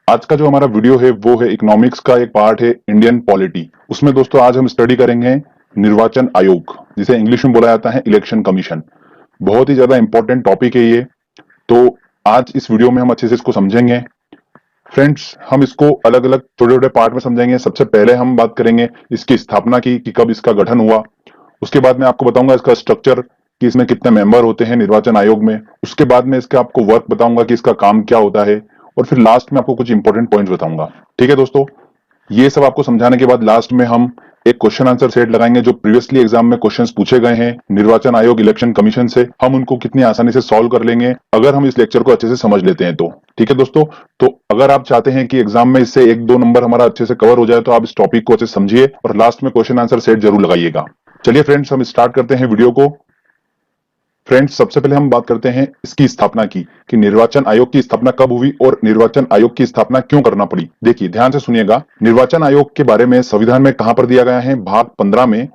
आज का जो हमारा वीडियो है वो है इकोनॉमिक्स का एक पार्ट है इंडियन पॉलिटी। उसमें दोस्तों आज हम स्टडी करेंगे निर्वाचन आयोग, जिसे इंग्लिश में बोला जाता है इलेक्शन कमीशन। बहुत ही ज्यादा इंपॉर्टेंट टॉपिक है ये। तो आज इस वीडियो में हम अच्छे से इसको समझेंगे। फ्रेंड्स, हम इसको अलग अलग छोटे छोटे पार्ट में समझेंगे। सबसे पहले हम बात करेंगे इसकी स्थापना की कि कब इसका गठन हुआ। उसके बाद मैं आपको बताऊंगा इसका स्ट्रक्चर, कि इसमें कितने मेंबर होते हैं निर्वाचन आयोग में। उसके बाद में इसका आपको वर्क बताऊंगा कि इसका काम क्या होता है, और फिर लास्ट में आपको कुछ इंपॉर्टेंट पॉइंट्स बताऊंगा। ठीक है दोस्तों, ये सब आपको समझाने के बाद लास्ट में हम एक क्वेश्चन आंसर सेट लगाएंगे जो प्रीवियसली एग्जाम में क्वेश्चंस पूछे गए हैं निर्वाचन आयोग इलेक्शन कमीशन से। हम उनको कितनी आसानी से सॉल्व कर लेंगे अगर हम इस लेक्चर को अच्छे से समझ लेते हैं तो। ठीक है दोस्तों, तो अगर आप चाहते हैं कि एग्जाम में इससे एक दो नंबर हमारा अच्छे से कवर हो जाए तो आप इस टॉपिक को अच्छे से समझिए और लास्ट में क्वेश्चन आंसर सेट जरूर लगाइएगा। चलिए फ्रेंड्स, हम स्टार्ट करते हैं वीडियो को। फ्रेंड्स, सबसे पहले हम बात करते हैं इसकी स्थापना की, कि निर्वाचन आयोग की स्थापना कब हुई और निर्वाचन आयोग की स्थापना क्यों करना पड़ी। देखिए, ध्यान से सुनिएगा। निर्वाचन आयोग के बारे में संविधान में कहां पर दिया गया है? भाग 15 में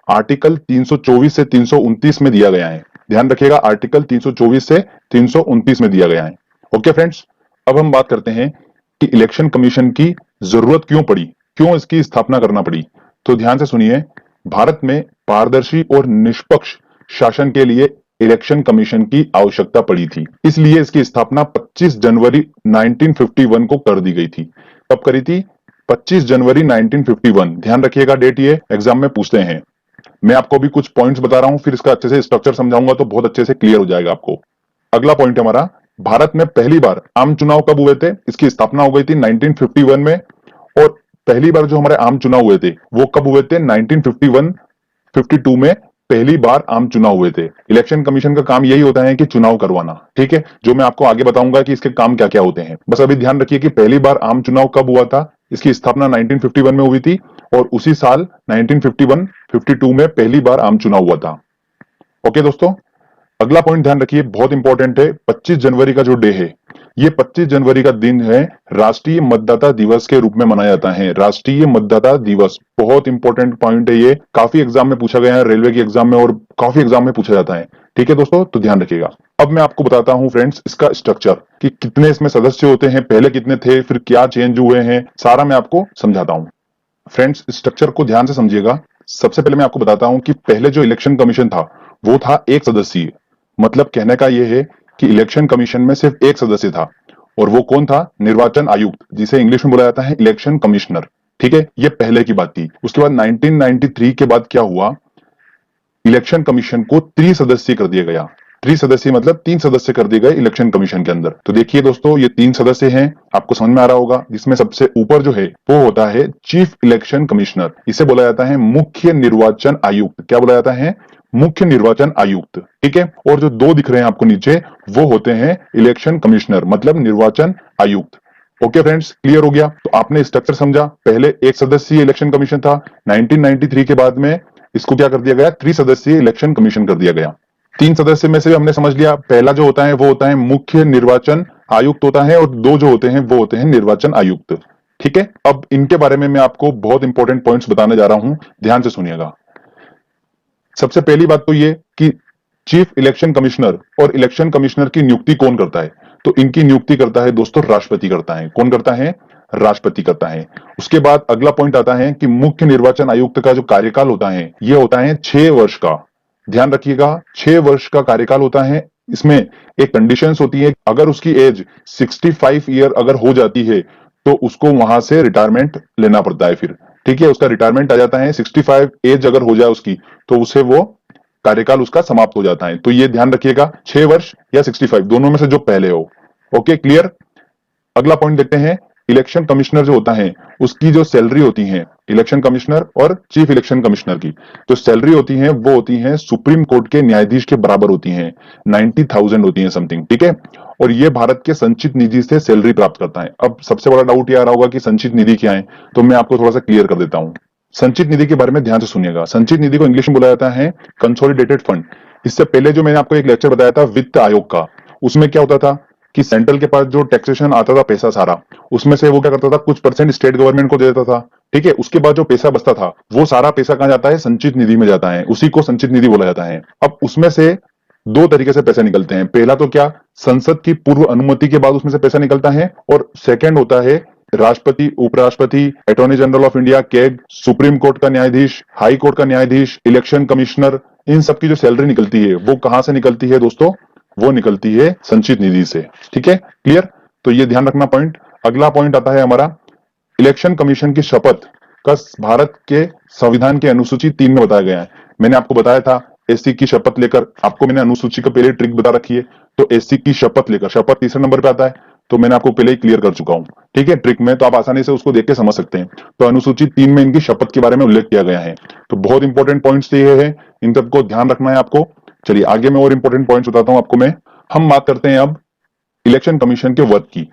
आर्टिकल 324 से 329 में दिया गया है। ध्यान रखिएगा, आर्टिकल 324 से 329 में दिया गया है। ओके फ्रेंड्स, अब हम बात करते हैं कि इलेक्शन कमीशन की जरूरत क्यों पड़ी, क्यों इसकी स्थापना करना पड़ी। तो ध्यान से सुनिए, भारत में पारदर्शी और निष्पक्ष शासन के लिए इलेक्शन कमीशन की आवश्यकता पड़ी थी, इसलिए इसकी स्थापना 25 जनवरी 1951 को कर दी गई थी। कब करी थी? 25 जनवरी 1951। ध्यान रखिएगा डेट, ये एग्जाम में पूछते हैं। मैं आपको भी कुछ पॉइंट्स बता रहा हूं, फिर इसका अच्छे से स्ट्रक्चर समझाऊंगा तो बहुत अच्छे से क्लियर हो जाएगा आपको। अगला पॉइंट हमारा, भारत में पहली बार आम चुनाव कब हुए थे? इसकी स्थापना हो गई थी 1951 में। और पहली बार जो हमारे आम चुनाव हुए थे वो कब हुए थे? 1951 52 में पहली बार आम चुनाव हुए थे। इलेक्शन कमीशन का काम यही होता है कि चुनाव करवाना। ठीक है, जो मैं आपको आगे बताऊंगा कि इसके काम क्या क्या होते हैं। बस अभी ध्यान रखिए कि पहली बार आम चुनाव कब हुआ था। इसकी स्थापना 1951 में हुई थी और उसी साल 1951-52 में पहली बार आम चुनाव हुआ था। ओके दोस्तों, अगला पॉइंट ध्यान रखिए, बहुत इंपॉर्टेंट है। 25 जनवरी का जो डे है, ये 25 जनवरी का दिन है राष्ट्रीय मतदाता दिवस के रूप में मनाया जाता है। राष्ट्रीय मतदाता दिवस बहुत इंपॉर्टेंट पॉइंट है, ये काफी एग्जाम में पूछा गया है, रेलवे के एग्जाम में और काफी एग्जाम में पूछा जाता है। ठीक है दोस्तों, तो ध्यान रखिएगा। अब मैं आपको बताता हूं फ्रेंड्स इसका स्ट्रक्चर, कि कितने इसमें सदस्य होते हैं, पहले कितने थे, फिर क्या चेंज हुए हैं, सारा मैं आपको समझाता हूं। फ्रेंड्स, स्ट्रक्चर को ध्यान से समझिएगा। सबसे पहले मैं आपको बताता हूं कि पहले जो इलेक्शन कमीशन था वो था एक सदस्यीय। मतलब कहने का यह है कि इलेक्शन कमीशन में सिर्फ एक सदस्य था, और वो कौन था? निर्वाचन आयुक्त, जिसे इंग्लिश में बोला जाता है इलेक्शन कमिश्नर। ठीक है, ये पहले की बात थी। उसके बाद 1993 के बाद क्या हुआ? इलेक्शन कमीशन को त्रिसदस्यीय कर दिया गया। त्रिसदस्यीय मतलब 3 सदस्य कर दिए गए इलेक्शन कमीशन के अंदर। तो देखिए दोस्तों, ये 3 सदस्य हैं, आपको समझ में आ रहा होगा। जिसमें सबसे ऊपर जो है वो होता है चीफ इलेक्शन कमिश्नर। इसे बोला जाता है मुख्य निर्वाचन आयुक्त। क्या बोला जाता है? मुख्य निर्वाचन आयुक्त। ठीक है, और जो 2 दिख रहे हैं आपको नीचे, वो होते हैं इलेक्शन कमिश्नर, मतलब निर्वाचन आयुक्त। ओके फ्रेंड्स, क्लियर हो गया? तो आपने स्ट्रक्चर समझा। पहले एक सदस्यीय इलेक्शन कमीशन था, 1993 के बाद में इसको क्या कर दिया गया? त्रिसदस्यीय इलेक्शन कमीशन कर दिया गया। 3 सदस्य में से हमने समझ लिया, पहला जो होता है वो होता है मुख्य निर्वाचन आयुक्त होता है, और 2 जो होते हैं वो होते हैं निर्वाचन आयुक्त। ठीक है, अब इनके बारे में मैं आपको बहुत इंपॉर्टेंट पॉइंट्स बताने जा रहा हूं, ध्यान से सुनिएगा। सबसे पहली बात तो ये कि चीफ इलेक्शन कमिश्नर और इलेक्शन कमिश्नर की नियुक्ति कौन करता है? तो इनकी नियुक्ति करता है दोस्तों राष्ट्रपति करता है। कौन करता है? राष्ट्रपति करता है। उसके बाद अगला पॉइंट आता है कि मुख्य निर्वाचन आयुक्त का जो कार्यकाल होता है ये होता है 6 वर्ष का। ध्यान रखिएगा, 6 वर्ष का कार्यकाल होता है। इसमें एक कंडीशंस होती है, अगर उसकी एज 65 ईयर अगर हो जाती है तो उसको वहां से रिटायरमेंट लेना पड़ता है फिर। ठीक है, उसका रिटायरमेंट आ जाता है। 65 एज अगर हो जाए उसकी तो उसे वो कार्यकाल उसका समाप्त हो जाता है। तो ये ध्यान रखिएगा, 6 वर्ष या 65 दोनों में से जो पहले हो। Okay, clear? अगला पॉइंट देखते हैं, इलेक्शन कमिश्नर जो होता है उसकी जो सैलरी होती है, इलेक्शन कमिश्नर और चीफ इलेक्शन कमिश्नर की जो सैलरी होती है वो होती है सुप्रीम कोर्ट के न्यायाधीश के बराबर होती है, 90,000 होती है समथिंग। ठीक है, और ये भारत के संचित निधि से सैलरी प्राप्त करता है। अब सबसे बड़ा डाउट ये आ रहा होगा कि संचित निधि क्या है, तो मैं आपको थोड़ा सा क्लियर कर देता हूं। संचित निधि के बारे में ध्यान से सुनिएगा। संचित निधि को इंग्लिश में बोला जाता है कंसोलिडेटेड फंड। इससे पहले जो मैंने आपको एक लेक्चर बताया था वित्त आयोग का, उसमें क्या होता था कि सेंट्रल के पास जो टैक्सेशन आता था पैसा सारा, उसमें से वो क्या करता था, कुछ परसेंट स्टेट गवर्नमेंट को दे देता था। ठीक है, उसके बाद जो पैसा बचता था वो सारा पैसा कहां जाता है? संचित निधि में जाता है। उसी को संचित निधि बोला जाता है। अब उसमें से दो तरीके से पैसे निकलते हैं। पहला तो क्या, संसद की पूर्व अनुमति के बाद उसमें से पैसा निकलता है, और सेकंड होता है राष्ट्रपति, उपराष्ट्रपति, attorney general of India, CAG, supreme court का न्यायाधीश, हाई कोर्ट का न्यायाधीश, इलेक्शन कमिश्नर, इन सबकी जो सैलरी निकलती है वो कहां से निकलती है दोस्तों? वो निकलती है संचित निधि से। ठीक है, क्लियर? तो ये ध्यान रखना पॉइंट। अगला पॉइंट आता है हमारा, इलेक्शन कमीशन की शपथ का भारत के संविधान के अनुसूची 3 में बताया गया है। मैंने आपको बताया था एससी की शपथ लेकर, आपको मैंने अनुसूची का पहले ट्रिक बता रखी है, तो एससी की शपथ लेकर, शपथ तीसरे नंबर पे आता है, तो मैंने आपको पहले ही क्लियर कर चुका हूं। ठीक है, ट्रिक में तो आप आसानी से उसको देख के समझ सकते हैं। तो अनुसूची 3 में इनकी शपथ के बारे में उल्लेख किया गया है। तो बहुत इंपॉर्टेंट पॉइंट्स ये है, इन सबको ध्यान रखना है आपको। चलिए आगे मैं और इंपॉर्टेंट पॉइंट्स बताता हूं आपको मैं। हम बात करते हैं अब इलेक्शन कमीशन के वर्क की,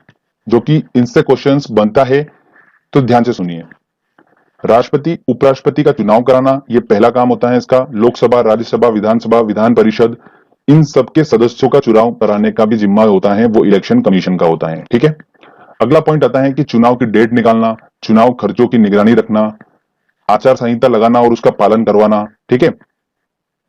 जो कि इनसे क्वेश्चंस बनता है, तो ध्यान से सुनिए। राष्ट्रपति, उपराष्ट्रपति का चुनाव कराना, ये पहला काम होता है इसका। लोकसभा, राज्यसभा, विधानसभा, विधान परिषद, इन सबके सदस्यों का चुनाव कराने का भी जिम्मा होता है, वो इलेक्शन कमीशन का होता है। ठीक है, अगला पॉइंट आता है कि चुनाव की डेट निकालना, चुनाव खर्चों की निगरानी रखना, आचार संहिता लगाना और उसका पालन करवाना। ठीक है,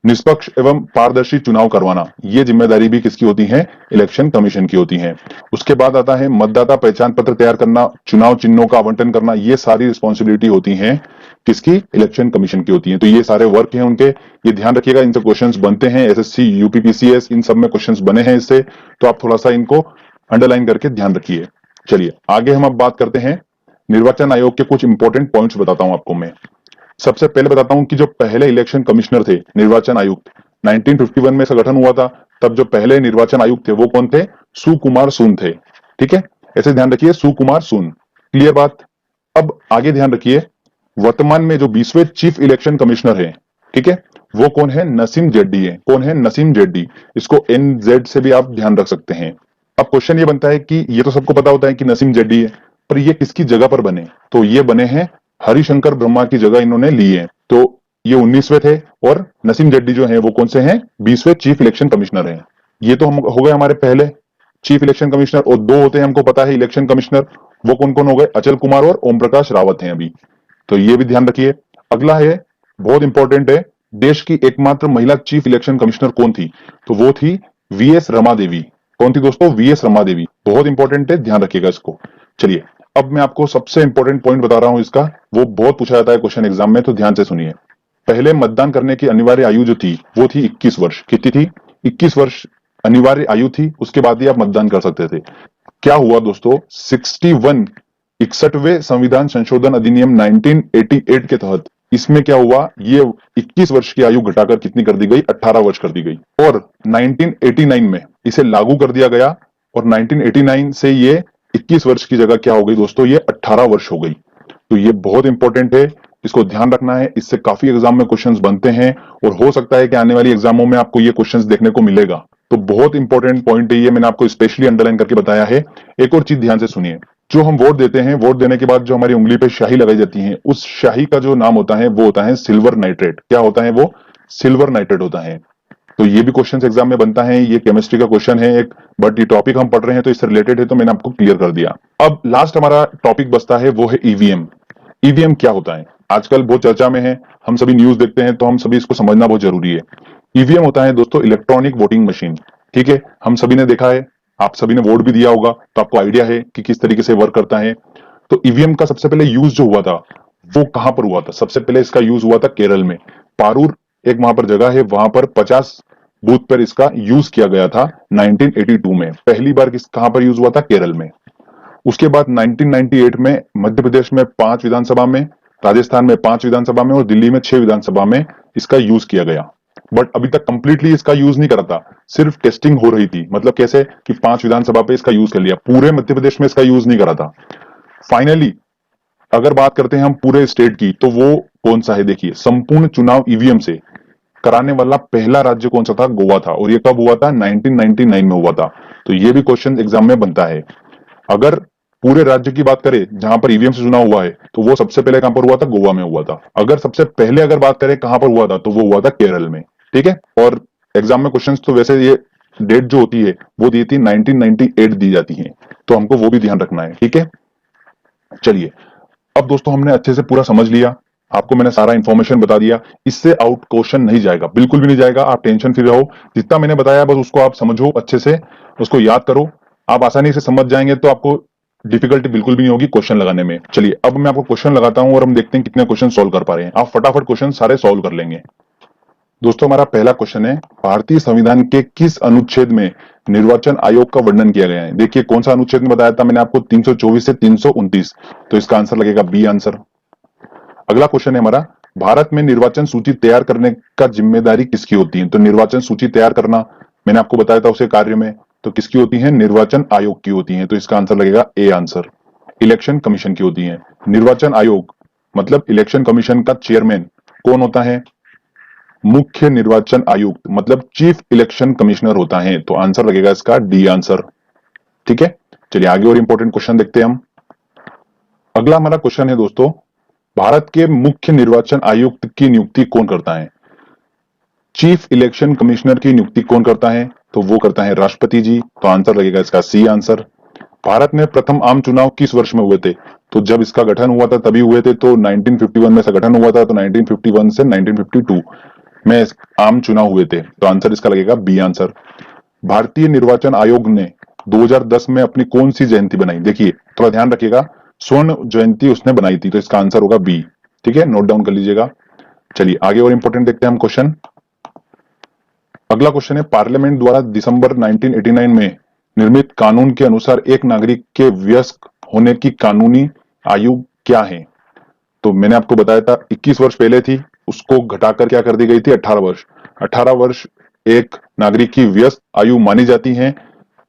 निष्पक्ष एवं पारदर्शी चुनाव करवाना, ये जिम्मेदारी भी किसकी होती है? इलेक्शन कमीशन की होती है। उसके बाद आता है मतदाता पहचान पत्र तैयार करना, चुनाव चिन्हों का आवंटन करना, ये सारी रिस्पॉन्सिबिलिटी होती है किसकी? इलेक्शन कमीशन की होती है। तो ये सारे वर्क हैं उनके, ये ध्यान रखिएगा, इनसे क्वेश्चंस बनते हैं। एसएससी, यूपीपीसीएस, इन सब में क्वेश्चंस बने हैं इससे, तो आप थोड़ा सा इनको अंडरलाइन करके ध्यान रखिए। चलिए आगे हम अब बात करते हैं निर्वाचन आयोग के कुछ इंपॉर्टेंट पॉइंट्स बताता हूं आपको मैं। सबसे पहले बताता हूं कि जो पहले इलेक्शन कमिश्नर थे, निर्वाचन आयुक्त, 1951 में इसका गठन हुआ था। तब जो पहले निर्वाचन आयुक्त थे वो कौन थे? सुकुमार सुन थे। ठीक है, ऐसे ध्यान रखिए, सुकुमार सुन। क्लियर बात? अब आगे ध्यान रखिए, वर्तमान में जो 20वें चीफ इलेक्शन कमिश्नर है, ठीक है, वो कौन है? नसीम जेड्डी है। कौन है? नसीम जेड्डी। इसको एनजेड से भी आप ध्यान रख सकते हैं। अब क्वेश्चन ये बनता है कि ये तो सबको पता होता है कि नसीम जेड्डी है, पर ये किसकी जगह पर बने? तो ये बने हैं हरिशंकर ब्रह्मा की जगह इन्होंने ली है। तो ये 19वें थे, और नसीम जेड्डी जो है वो कौन से हैं? 20वें चीफ इलेक्शन कमिश्नर हैं। ये तो हम हो गए हमारे पहले चीफ इलेक्शन कमिश्नर, और दो होते हैं हमको पता है इलेक्शन कमिश्नर, वो कौन कौन हो गए? अचल कुमार और ओम प्रकाश रावत हैं अभी, तो ये भी ध्यान रखिए। अगला है, बहुत इंपॉर्टेंट है, देश की एकमात्र महिला चीफ इलेक्शन कमिश्नर कौन थी? तो वो थी वीएस रमा देवी। कौन थी दोस्तों? वीएस रमा देवी। बहुत इंपॉर्टेंट है, ध्यान रखिएगा इसको। चलिए अब मैं आपको सबसे इंपॉर्टेंट पॉइंट बता रहा हूं इसका, वो बहुत पूछा जाता है क्वेश्चन एग्जाम में, तो ध्यान से सुनिए। पहले मतदान करने की अनिवार्य आयु जो थी वो थी 21 वर्ष। कितनी थी? 21 वर्ष अनिवार्य आयु थी, उसके बाद ही आप मतदान कर सकते थे। क्या हुआ दोस्तों? 61वें संविधान संशोधन अधिनियम 1988 के तहत इसमें क्या हुआ? ये 21 वर्ष की आयु घटाकर कितनी कर दी गई? 18 वर्ष कर दी गई, और 1989 में इसे लागू कर दिया गया, और 1989 से ये 21 वर्ष की जगह क्या हो गई दोस्तों? ये 18 वर्ष हो गई। तो ये बहुत इंपॉर्टेंट है, इसको ध्यान रखना है, इससे काफी एग्जाम में क्वेश्चंस बनते हैं, और हो सकता है कि आने वाली एग्जामों में आपको ये क्वेश्चंस देखने को मिलेगा। तो बहुत इंपॉर्टेंट पॉइंट है ये, मैंने आपको स्पेशली अंडरलाइन करके बताया है। एक और चीज ध्यान से सुनिए, जो हम वोट देते हैं, वोट देने के बाद जो हमारी उंगली पे स्याही लगाई जाती है, उस स्याही का जो नाम होता है वो होता है सिल्वर नाइट्रेट। क्या होता है वो? सिल्वर नाइट्रेट होता है। तो ये भी क्वेश्चन एग्जाम में बनता है, ये केमिस्ट्री का क्वेश्चन है एक, बट ये टॉपिक हम पढ़ रहे हैं तो इससे रिलेटेड है, तो मैंने आपको क्लियर कर दिया। अब लास्ट हमारा टॉपिक बचता है, वो है ईवीएम। ईवीएम क्या होता है? आजकल बहुत चर्चा में है, हम सभी न्यूज देखते हैं, तो हम सभी इसको समझना बहुत जरूरी है। ईवीएम होता है दोस्तों इलेक्ट्रॉनिक वोटिंग मशीन। ठीक है, हम सभी ने देखा है, आप सभी ने वोट भी दिया होगा, तो आपको आइडिया है कि किस तरीके से वर्क करता है। तो ईवीएम का सबसे पहले यूज जो हुआ था वो कहां पर हुआ था? सबसे पहले इसका यूज हुआ था केरल में, पारूर एक वहां पर जगह है, वहां पर 50 बूथ पर इसका यूज किया गया था 1982 में। पहली बार कहां पर यूज हुआ था? केरल में। उसके बाद 1998 में मध्य प्रदेश में 5 विधानसभा में, राजस्थान में 5 विधानसभा में, और दिल्ली में 6 विधानसभा में इसका यूज किया गया। बट अभी तक कंप्लीटली इसका यूज नहीं करा था, सिर्फ टेस्टिंग हो रही थी। मतलब कैसे कि 5 विधानसभा पे इसका यूज कर लिया, पूरे मध्य प्रदेश में इसका यूज नहीं करा था। फाइनली अगर बात करते हैं हम पूरे स्टेट की, तो वो कौन सा है? देखिए, संपूर्ण चुनाव ईवीएम से कराने वाला पहला राज्य कौन सा था? गोवा था। और ये कब हुआ था? 1999 में हुआ था। तो ये भी क्वेश्चन एग्जाम में बनता है। अगर पूरे राज्य की बात करें जहां पर ईवीएम से चुनाव हुआ है, तो वो सबसे पहले कहां पर हुआ था? गोवा में हुआ था। अगर सबसे पहले अगर बात करें कहां पर हुआ था, तो वो हुआ था केरल में। ठीक है, और एग्जाम में क्वेश्चंस तो वैसे ये डेट जो होती है वो दी थी 1998 दी जाती है, तो हमको वो भी ध्यान रखना है। ठीक है, चलिए अब दोस्तों हमने अच्छे से पूरा समझ लिया, आपको मैंने सारा इन्फॉर्मेशन बता दिया, इससे आउट क्वेश्चन नहीं जाएगा, बिल्कुल भी नहीं जाएगा। आप टेंशन फ्री रहो, जितना मैंने बताया बस उसको आप समझो अच्छे से, उसको याद करो, आप आसानी से समझ जाएंगे तो आपको डिफिकल्टी बिल्कुल भी नहीं होगी क्वेश्चन लगाने में। चलिए अब मैं आपको क्वेश्चन लगाता हूं और हम देखते हैं कितने क्वेश्चन सॉल्व कर पा रहे हैं। आप फटाफट क्वेश्चन सारे सॉल्व कर लेंगे। दोस्तों हमारा पहला क्वेश्चन है, भारतीय संविधान के किस अनुच्छेद में निर्वाचन आयोग का वर्णन किया गया है? देखिए कौन सा अनुच्छेद में बताया था मैंने आपको, 324 से 329, तो इसका आंसर लगेगा बी आंसर। अगला क्वेश्चन है हमारा, भारत में निर्वाचन सूची तैयार करने का जिम्मेदारी किसकी होती है? तो निर्वाचन सूची तैयार करना मैंने आपको बताया था उसे कार्य में, तो किसकी होती है? निर्वाचन आयोग की होती है, तो इसका आंसर लगेगा ए आंसर। इलेक्शन कमीशन की होती है। निर्वाचन आयोग मतलब इलेक्शन कमीशन का चेयरमैन कौन होता है? मुख्य निर्वाचन आयुक्त मतलब चीफ इलेक्शन कमिश्नर होता है, तो आंसर लगेगा इसका डी आंसर। ठीक है, चलिए आगे और इंपॉर्टेंट क्वेश्चन देखते हैं हम। अगला हमारा क्वेश्चन है दोस्तों, भारत के मुख्य निर्वाचन आयुक्त की नियुक्ति कौन करता है? चीफ इलेक्शन कमिश्नर की नियुक्ति कौन करता है? तो वो करता है राष्ट्रपति जी, तो आंसर लगेगा इसका सी आंसर। भारत में प्रथम आम चुनाव किस वर्ष में हुए थे? तो जब इसका गठन हुआ था तभी हुए थे, तो 1951 में इसका गठन हुआ था, तो 1951 से 1952 में आम चुनाव हुए थे, तो आंसर इसका लगेगा बी आंसर। भारतीय निर्वाचन आयोग ने 2010 में अपनी कौन सी जयंती बनाई? देखिए थोड़ा ध्यान रखिएगा, स्वर्ण जयंती उसने बनाई थी, तो इसका आंसर होगा बी। ठीक है, नोट डाउन कर लीजिएगा। चलिए आगे और इंपॉर्टेंट देखते हैं हम क्वेश्चन। अगला क्वेश्चन है, पार्लियामेंट द्वारा दिसंबर 1989 में निर्मित कानून के अनुसार एक नागरिक के वयस्क होने की कानूनी आयु क्या है? तो मैंने आपको बताया था 21 वर्ष पहले थी, उसको घटाकर क्या कर दी गई थी? 18 वर्ष। 18 वर्ष एक नागरिक की व्यस्त आयु मानी जाती है,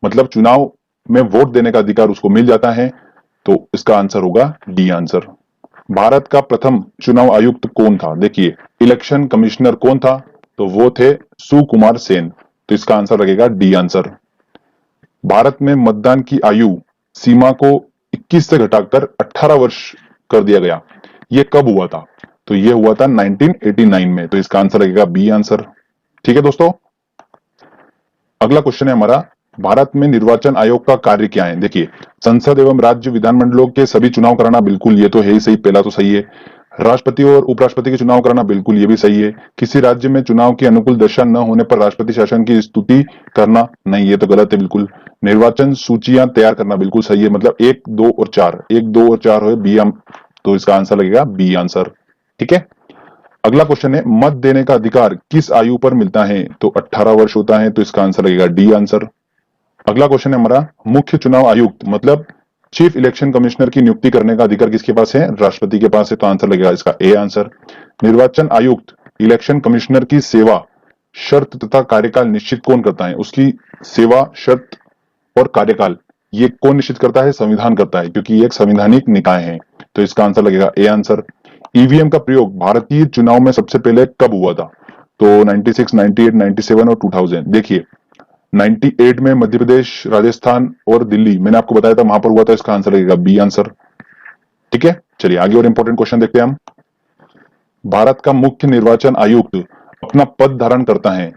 मतलब चुनाव में वोट देने का अधिकार उसको मिल जाता है, तो इसका आंसर होगा डी आंसर। भारत का प्रथम चुनाव आयुक्त कौन था? देखिए इलेक्शन कमिश्नर कौन था? तो वो थे सुकुमार सेन, तो इसका आंसर लगेगा डी आंसर। भारत में मतदान की आयु सीमा को 21 से घटाकर 18 वर्ष कर दिया गया, ये कब हुआ था? तो ये हुआ था 1989 में, तो इसका आंसर लगेगा बी आंसर। ठीक है दोस्तों, अगला क्वेश्चन है हमारा, भारत में निर्वाचन आयोग का कार्य क्या है? देखिए संसद एवं राज्य विधानमंडलों के सभी चुनाव कराना, बिल्कुल ये तो है ही सही, पहला तो सही है। राष्ट्रपति और उपराष्ट्रपति के चुनाव कराना, बिल्कुल ये भी सही है। किसी राज्य में चुनाव की अनुकूल दशा न होने पर राष्ट्रपति शासन की स्तुति करना, नहीं ये तो गलत है बिल्कुल। निर्वाचन सूचियां तैयार करना, बिल्कुल सही है, मतलब 1, 2 और 4, 1, 2 और 4 हो बी, तो इसका आंसर लगेगा बी आंसर। ठीक है, अगला क्वेश्चन है, मत देने का अधिकार किस आयु पर मिलता है? तो 18 वर्ष होता है, तो इसका आंसर लगेगा डी आंसर। अगला क्वेश्चन है हमारा, मुख्य चुनाव आयुक्त मतलब चीफ इलेक्शन कमिश्नर की नियुक्ति करने का अधिकार किसके पास है? राष्ट्रपति के पास है, तो आंसर लगेगा इसका ए आंसर। निर्वाचन आयुक्त इलेक्शन कमिश्नर की सेवा शर्त तथा कार्यकाल निश्चित कौन करता है? उसकी सेवा शर्त और कार्यकाल ये कौन निश्चित करता है? संविधान करता है, क्योंकि ये एक संवैधानिक निकाय है, तो इसका आंसर लगेगा ए आंसर। ईवीएम का प्रयोग भारतीय चुनाव में सबसे पहले कब हुआ था? तो 96, 98, 97 और 2000। देखिए 98 में मध्य प्रदेश, राजस्थान और दिल्ली, मैंने आपको बताया था वहां पर हुआ था, इसका आंसर लगेगा बी आंसर। ठीक है, चलिए आगे और इंपॉर्टेंट क्वेश्चन देखते हैं हम। भारत का मुख्य निर्वाचन आयुक्त अपना पद धारण करता है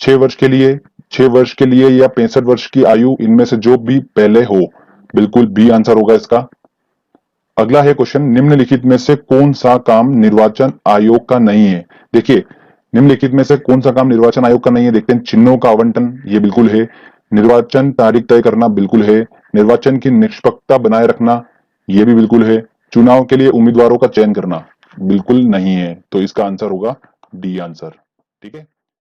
6 वर्ष के लिए, 6 वर्ष के लिए या 65 वर्ष की आयु, इनमें से जो भी पहले हो, बिल्कुल बी आंसर होगा इसका। अगला है क्वेश्चन, निम्नलिखित में से कौन सा काम निर्वाचन आयोग का नहीं है? देखिए निम्नलिखित में से कौन सा काम निर्वाचन आयोग का नहीं है? देखते हैं, चिन्हों का आवंटन ये बिल्कुल है, निर्वाचन तारीख तय करना बिल्कुल है, निर्वाचन की निष्पक्षता बनाए रखना ये भी बिल्कुल है, चुनाव के लिए उम्मीदवारों का चयन करना बिल्कुल नहीं है, तो इसका आंसर होगा डी आंसर। ठीक है।